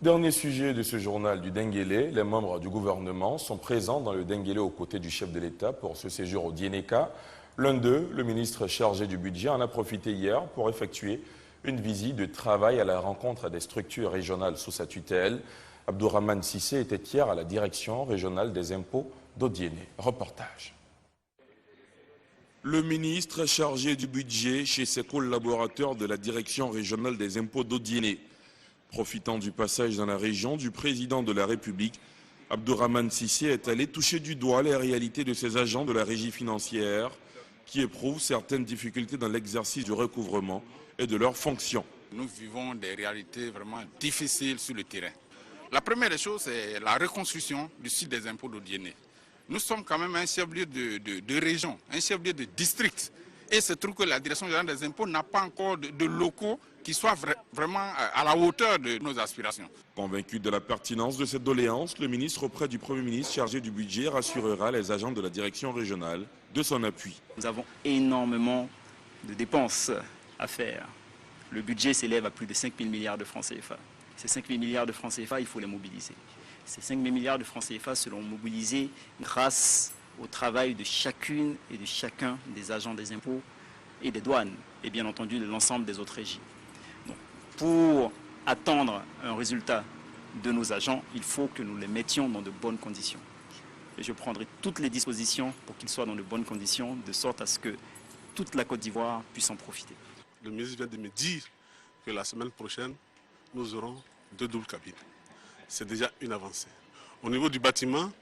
Dernier sujet de ce journal du Denguélé, les membres du gouvernement sont présents dans le Denguélé aux côtés du chef de l'État pour ce séjour au Dieneka. L'un d'eux, le ministre chargé du budget, en a profité hier pour effectuer une visite de travail à la rencontre des structures régionales sous sa tutelle. Abdourahmane Sissé était hier à la direction régionale des impôts d'Odiéné. Reportage. Le ministre chargé du budget chez ses collaborateurs de la direction régionale des impôts d'Odiéné. Profitant du passage dans la région du président de la République, Abdourahmane Sissé est allé toucher du doigt les réalités de ces agents de la régie financière qui éprouvent certaines difficultés dans l'exercice du recouvrement et de leurs fonctions. Nous vivons des réalités vraiment difficiles sur le terrain. La première des choses, c'est la reconstruction du site des impôts d'Odiéné. Nous sommes quand même un chef-lieu de région, un chef-lieu de district. Et c'est trouve que la direction générale des impôts n'a pas encore de locaux qui soient vraiment à la hauteur de nos aspirations. Convaincu de la pertinence de cette doléance, le ministre auprès du Premier ministre chargé du budget rassurera les agents de la direction régionale de son appui. Nous avons énormément de dépenses à faire. Le budget s'élève à plus de 5 000 milliards de francs CFA. Ces 5 000 milliards de francs CFA, il faut les mobiliser. Ces 5 000 milliards de francs CFA seront mobilisés grâce au travail de chacune et de chacun des agents des impôts et des douanes, et bien entendu de l'ensemble des autres régies. Donc, pour attendre un résultat de nos agents, il faut que nous les mettions dans de bonnes conditions. Et je prendrai toutes les dispositions pour qu'ils soient dans de bonnes conditions, de sorte à ce que toute la Côte d'Ivoire puisse en profiter. Le ministre vient de me dire que la semaine prochaine, nous aurons 2 doubles cabines. C'est déjà une avancée. Au niveau du bâtiment,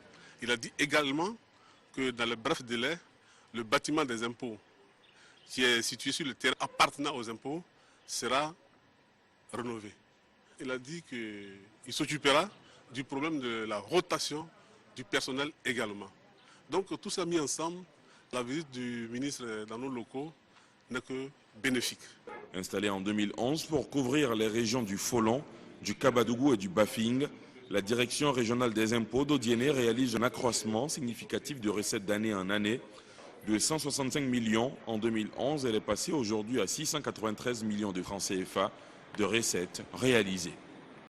il a dit également que dans le bref délai, le bâtiment des impôts qui est situé sur le terrain appartenant aux impôts sera rénové. Il a dit qu'il s'occupera du problème de la rotation du personnel également. Donc tout ça mis ensemble, la visite du ministre dans nos locaux n'est que bénéfique. Installé en 2011 pour couvrir les régions du Folon, du Kabadougou et du Bafing, la direction régionale des impôts d'Odiéné réalise un accroissement significatif de recettes d'année en année. De 165 millions en 2011, elle est passée aujourd'hui à 693 millions de francs CFA de recettes réalisées.